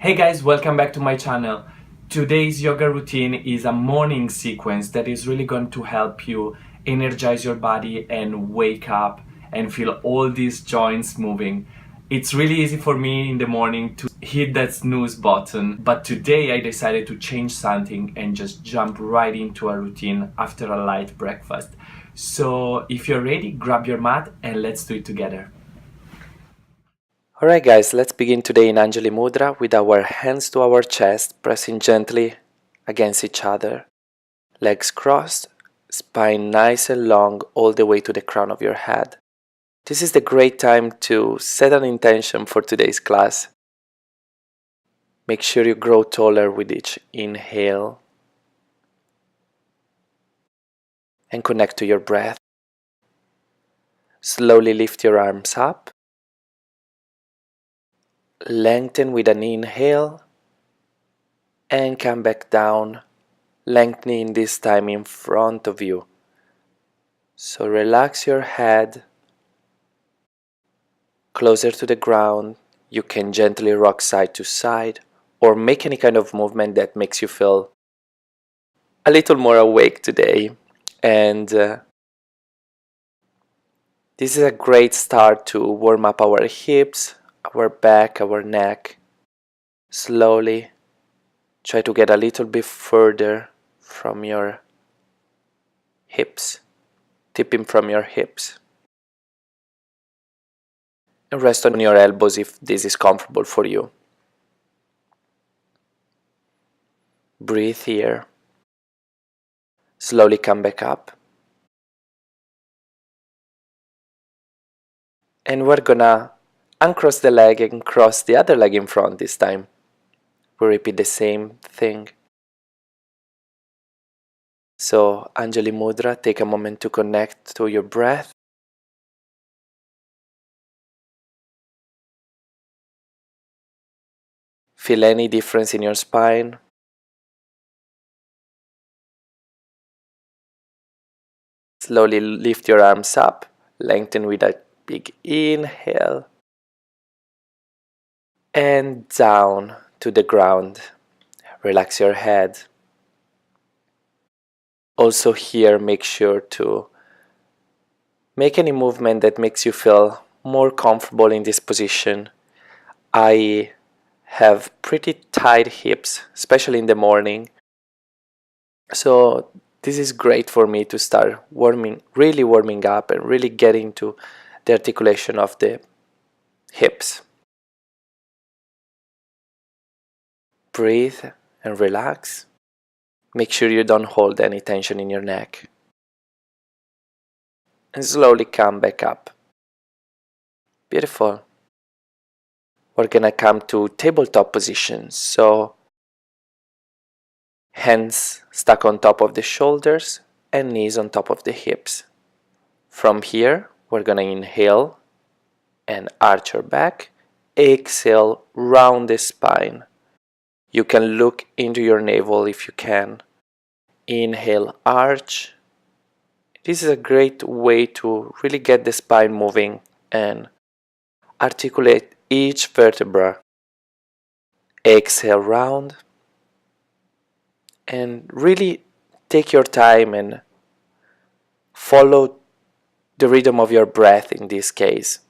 Hey guys, welcome back to my channel. Today's yoga routine is a morning sequence that is really going to help you energize your body and wake up and feel all these joints moving. It's really easy for me in the morning to hit that snooze button, but today I decided to change something and just jump right into a routine after a light breakfast. So if you're ready, grab your mat and let's do it together. Alright guys, let's begin today in Anjali Mudra with our hands to our chest, pressing gently against each other. Legs crossed, spine nice and long all the way to the crown of your head. This is the great time to set an intention for today's class. Make sure you grow taller with each inhale and connect to your breath. Slowly lift your arms up. Lengthen with an inhale and come back down, lengthening this time in front of you. So relax your head closer to the ground. You can gently rock side to side or make any kind of movement that makes you feel a little more awake today. And this is a great start to warm up our hips, our back, our neck. Slowly try to get a little bit further from your hips, tipping from your hips. And rest on your elbows if this is comfortable for you. Breathe here. Slowly come back up. And we're gonna uncross the leg and cross the other leg in front this time. We repeat the same thing. So, Anjali Mudra, take a moment to connect to your breath. Feel any difference in your spine. Slowly lift your arms up, lengthen with a big inhale. And down to the ground. Relax your head. Also here, make sure to make any movement that makes you feel more comfortable in this position. I have pretty tight hips, especially in the morning. So this is great for me to start really warming up and really getting to the articulation of the hips. Breathe and relax. Make sure you don't hold any tension in your neck. And slowly come back up. Beautiful. We're gonna come to tabletop position. So hands stuck on top of the shoulders and knees on top of the hips. From here, we're gonna inhale and arch your back. Exhale, round the spine. You can look into your navel if you can. Inhale, arch. This is a great way to really get the spine moving and articulate each vertebra. Exhale, round. And really take your time and follow the rhythm of your breath in this case.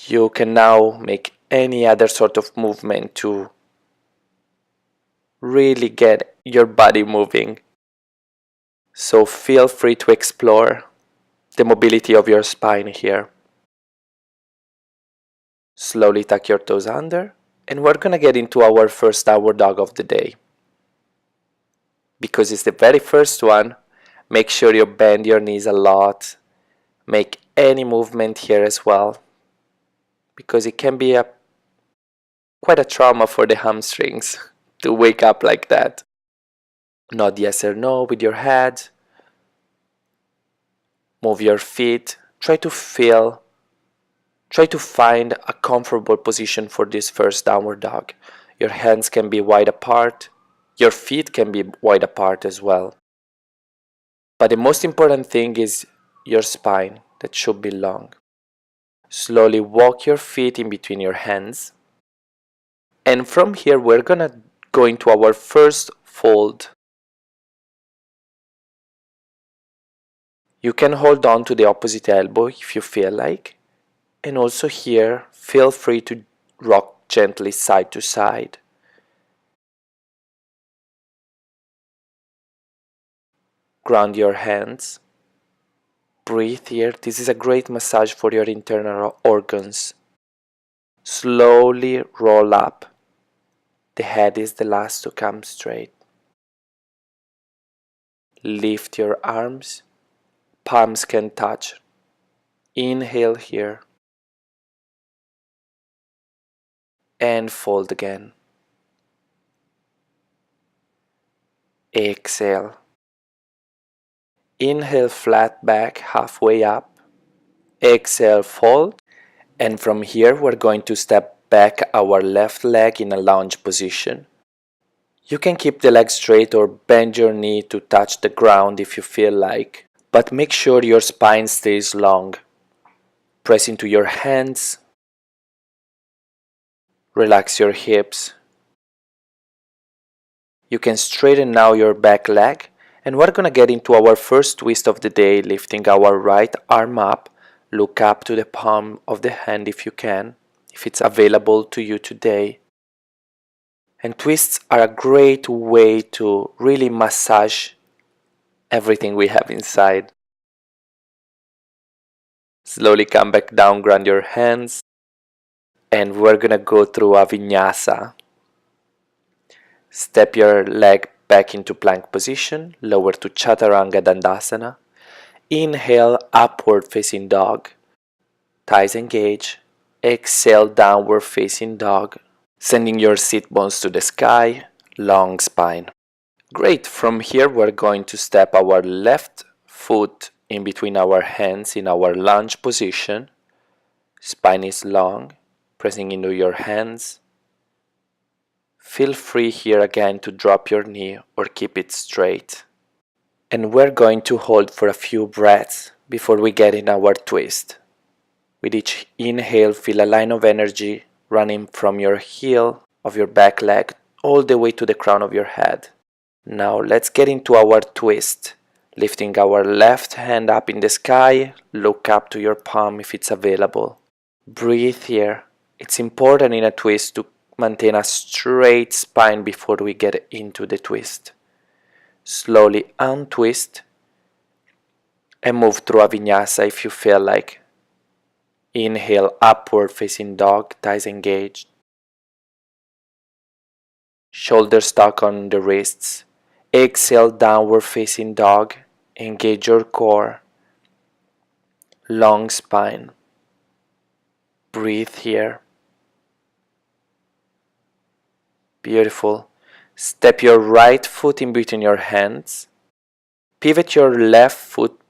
You can now make any other sort of movement to really get your body moving. So feel free to explore the mobility of your spine here. Slowly tuck your toes under, and we're gonna get into our first downward dog of the day. Because it's the very first one, make sure you bend your knees a lot. Make any movement here as well, because it can be quite a trauma for the hamstrings to wake up like that. Nod yes or no with your head. Move your feet. Try to find a comfortable position for this first downward dog. Your hands can be wide apart. Your feet can be wide apart as well. But the most important thing is your spine, that should be long. Slowly walk your feet in between your hands. And from here, we're gonna go into our first fold. You can hold on to the opposite elbow if you feel like. And also here, feel free to rock gently side to side. Ground your hands. Breathe here. This is a great massage for your internal organs. Slowly roll up. The head is the last to come straight. Lift your arms. Palms can touch. Inhale here. And fold again. Exhale. Inhale, flat back, halfway up. Exhale, fold. And from here, we're going to step back our left leg in a lunge position. You can keep the leg straight or bend your knee to touch the ground if you feel like, but make sure your spine stays long. Press into your hands. Relax your hips. You can straighten now your back leg, and we're gonna get into our first twist of the day, lifting our right arm up. Look up to the palm of the hand if you can, if it's available to you today. And twists are a great way to really massage everything we have inside. Slowly come back down, ground your hands, and we're gonna go through a vinyasa. Step your leg back into plank position, lower to chaturanga dandasana. Inhale, upward facing dog. Thighs engage. Exhale, downward facing dog. Sending your sit bones to the sky, long spine. Great, from here we're going to step our left foot in between our hands in our lunge position. Spine is long, pressing into your hands. Feel free here again to drop your knee or keep it straight. And we're going to hold for a few breaths before we get in our twist. With each inhale, feel a line of energy running from your heel of your back leg all the way to the crown of your head. Now let's get into our twist. Lifting our left hand up in the sky, look up to your palm if it's available. Breathe here. It's important in a twist to maintain a straight spine before we get into the twist. Slowly untwist and move through a vinyasa if you feel like. Inhale, upward facing dog, thighs engaged. Shoulders tuck on the wrists. Exhale, downward facing dog. Engage your core. Long spine. Breathe here. Beautiful. Step your right foot in between your hands. Pivot your left foot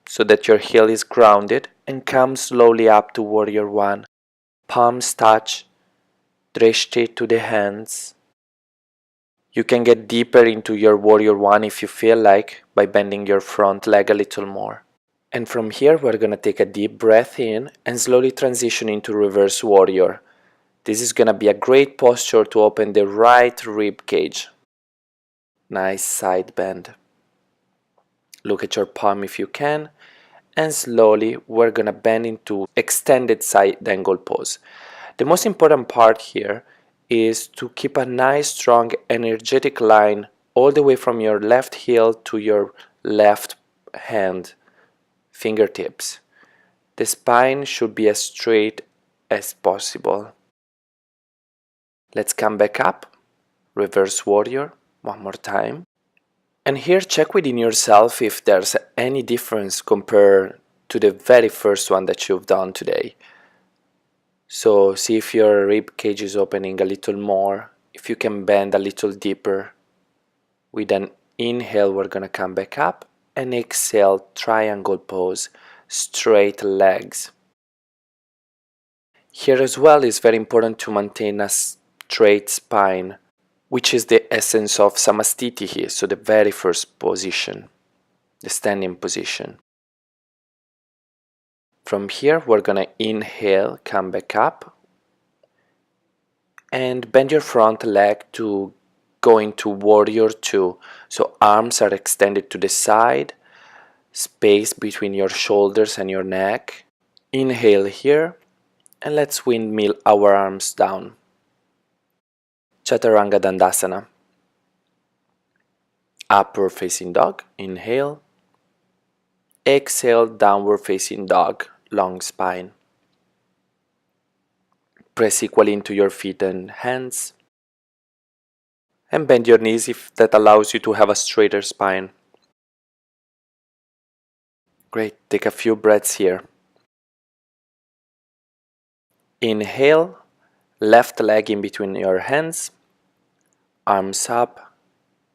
so that your heel is grounded and come slowly up to warrior one. Palms touch. Drishti to the hands. You can get deeper into your warrior one if you feel like by bending your front leg a little more. And from here we're gonna take a deep breath in and slowly transition into reverse warrior. This is gonna be a great posture to open the right rib cage. Nice side bend. Look at your palm if you can, and slowly we're gonna bend into extended side angle pose. The most important part here is to keep a nice strong energetic line all the way from your left heel to your left hand fingertips. The spine should be as straight as possible. Let's come back up, reverse warrior, one more time. And here check within yourself if there's any difference compared to the very first one that you've done today. So see if your rib cage is opening a little more, if you can bend a little deeper. With an inhale, we're gonna come back up, and exhale, triangle pose, straight legs. Here as well is very important to maintain a straight spine, which is the essence of samastiti here, so the very first position, the standing position. From here, we're gonna inhale, come back up, And bend your front leg to go into warrior two. So arms are extended to the side, space between your shoulders and your neck. Inhale here, and let's windmill our arms down. Chaturanga Dandasana. Upward facing dog, inhale. Exhale, downward facing dog, long spine. Press equally into your feet and hands. And bend your knees if that allows you to have a straighter spine. Great, take a few breaths here. Inhale, left leg in between your hands, arms up,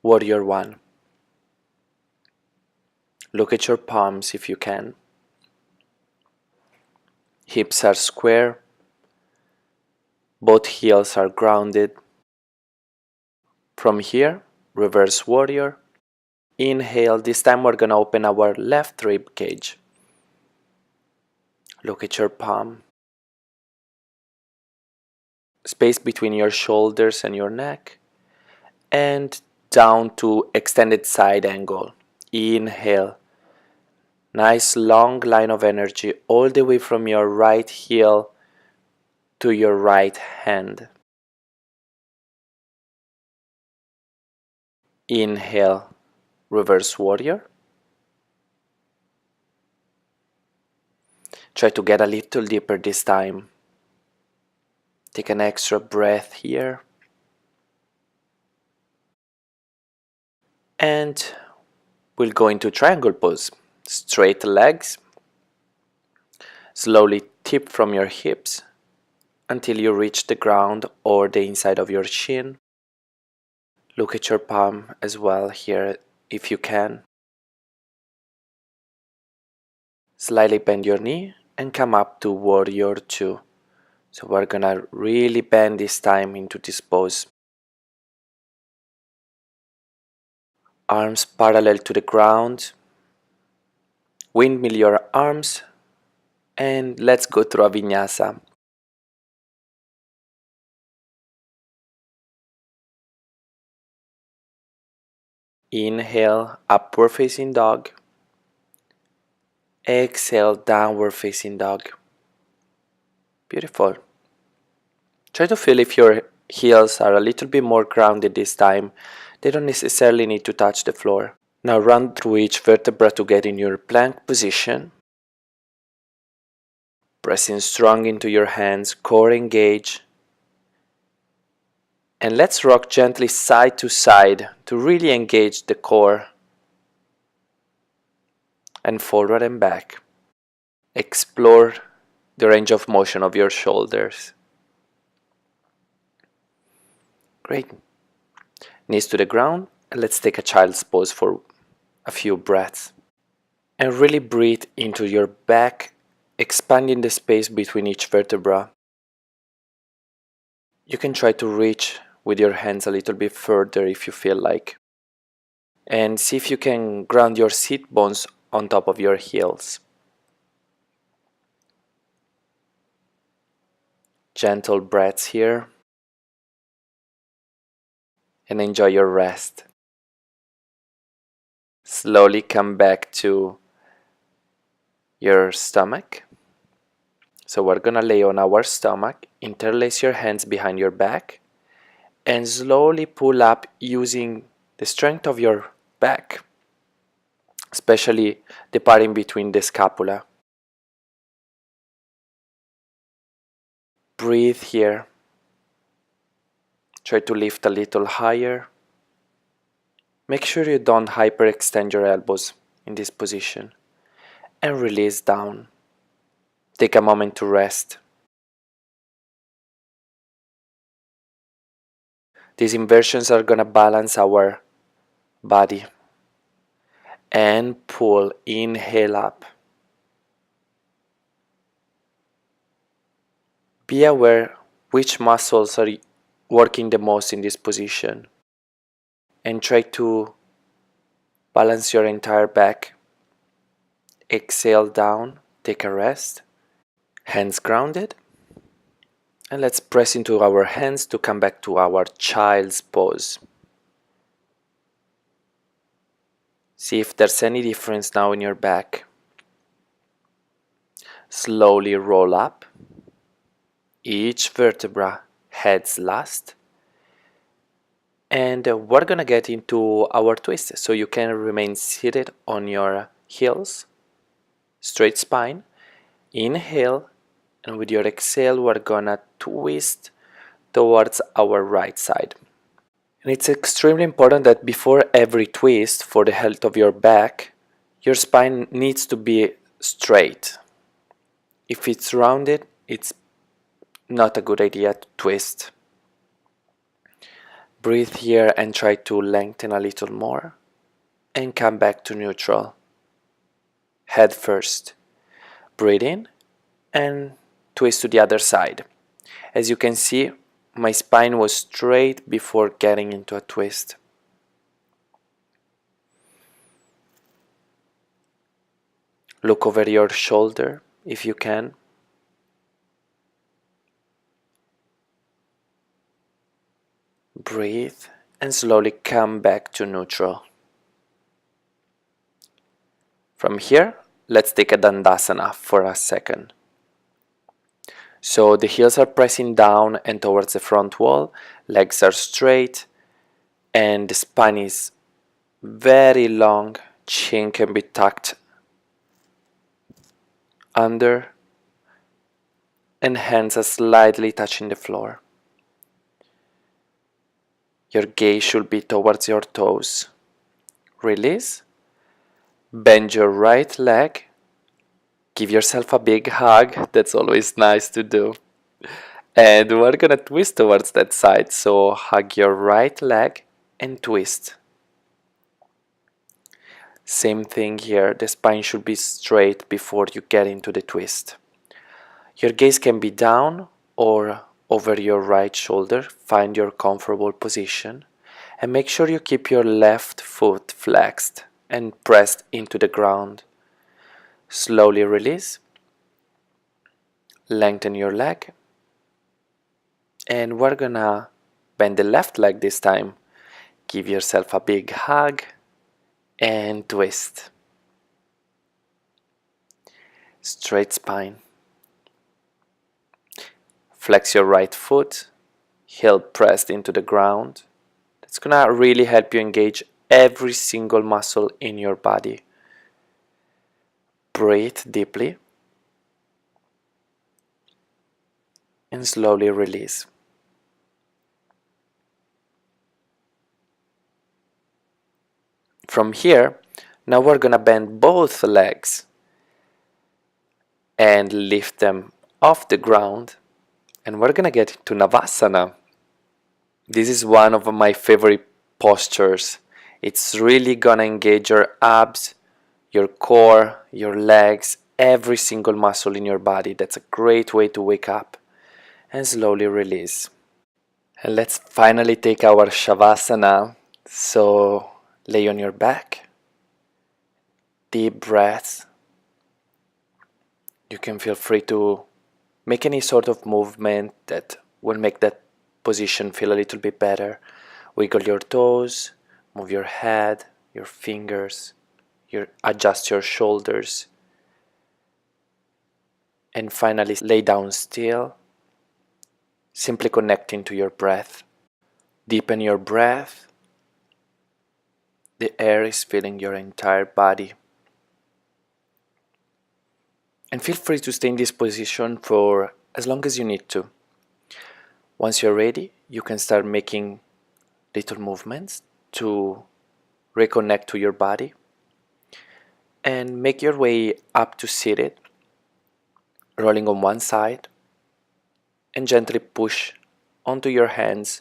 warrior one. Look at your palms if you can. Hips are square, both heels are grounded. From here, reverse warrior. Inhale, this time we're gonna open our left rib cage. Look at your palm. Space between your shoulders and your neck. And down to extended side angle. Inhale. Nice long line of energy all the way from your right heel to your right hand. Inhale, reverse warrior. Try to get a little deeper this time. Take an extra breath here. And we'll go into triangle pose. Straight legs. Slowly tip from your hips until you reach the ground or the inside of your shin. Look at your palm as well here if you can. Slightly bend your knee and come up to warrior two. So we're gonna really bend this time into this pose. Arms parallel to the ground. Windmill your arms. And let's go through a vinyasa. Inhale, upward facing dog. Exhale, downward facing dog. Beautiful. Try to feel if your heels are a little bit more grounded this time. They don't necessarily need to touch the floor. Now run through each vertebra to get in your plank position. Pressing strong into your hands, core engage. And let's rock gently side to side to really engage the core. And forward and back. Explore the range of motion of your shoulders. Great. Knees to the ground, and let's take a child's pose for a few breaths. And really breathe into your back, expanding the space between each vertebra. You can try to reach with your hands a little bit further if you feel like. And see if you can ground your seat bones on top of your heels. Gentle breaths here. And enjoy your rest. Slowly come back to your stomach. So we're gonna lay on our stomach, interlace your hands behind your back, and slowly pull up using the strength of your back, especially the part in between the scapula. Breathe here. Try to lift a little higher. Make sure you don't hyperextend your elbows in this position. And release down. Take a moment to rest. These inversions are gonna balance our body. And pull, inhale up. Be aware which muscles are working the most in this position. And try to balance your entire back. Exhale down, take a rest. Hands grounded. And let's press into our hands to come back to our child's pose. See if there's any difference now in your back. Slowly roll up. Each vertebra heads last. And we're gonna get into our twist, so you can remain seated on your heels, straight spine. Inhale, and with your exhale, we're gonna twist towards our right side. And it's extremely important that before every twist, for the health of your back, your spine needs to be straight. If it's rounded, it's not a good idea to twist. Breathe here and try to lengthen a little more and come back to neutral. Head first. Breathe in and twist to the other side. As you can see, my spine was straight before getting into a twist. Look over your shoulder if you can. Breathe and slowly come back to neutral. From here, let's take a Dandasana for a second. So the heels are pressing down and towards the front wall, legs are straight, and the spine is very long, chin can be tucked under, and hands are slightly touching the floor. Your gaze should be towards your toes. Release. Bend your right leg. Give yourself a big hug. That's always nice to do. And we're gonna twist towards that side. So hug your right leg and twist. Same thing here. The spine should be straight before you get into the twist. Your gaze can be down or over your right shoulder. Find your comfortable position and make sure you keep your left foot flexed and pressed into the ground. Slowly release. Lengthen your leg. And we're gonna bend the left leg this time. Give yourself a big hug and twist. Straight spine. Flex your right foot, heel pressed into the ground. It's gonna really help you engage every single muscle in your body. Breathe deeply and slowly release. From here, now we're gonna bend both legs and lift them off the ground, and we're gonna get to Navasana. This is one of my favorite postures. It's really gonna engage your abs, your core, your legs, every single muscle in your body. That's a great way to wake up and slowly release. And let's finally take our Shavasana. So lay on your back, deep breaths. You can feel free to make any sort of movement that will make that position feel a little bit better. Wiggle your toes, move your head, your fingers, adjust your shoulders. And finally lay down still, simply connecting to your breath. Deepen your breath. The air is filling your entire body. And feel free to stay in this position for as long as you need to. Once you're ready, you can start making little movements to reconnect to your body. And make your way up to seated, rolling on one side, and gently push onto your hands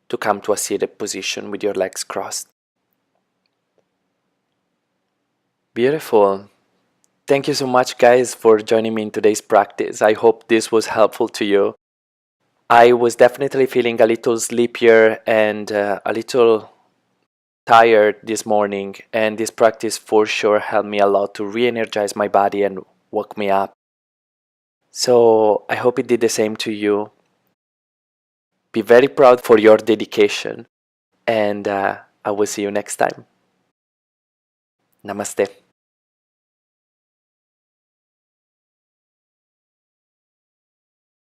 to come to a seated position with your legs crossed. Beautiful. Thank you so much, guys, for joining me in today's practice. I hope this was helpful to you. I was definitely feeling a little sleepier and a little tired this morning, and this practice for sure helped me a lot to re-energize my body and woke me up. So I hope it did the same to you. Be very proud for your dedication, and I will see you next time. Namaste.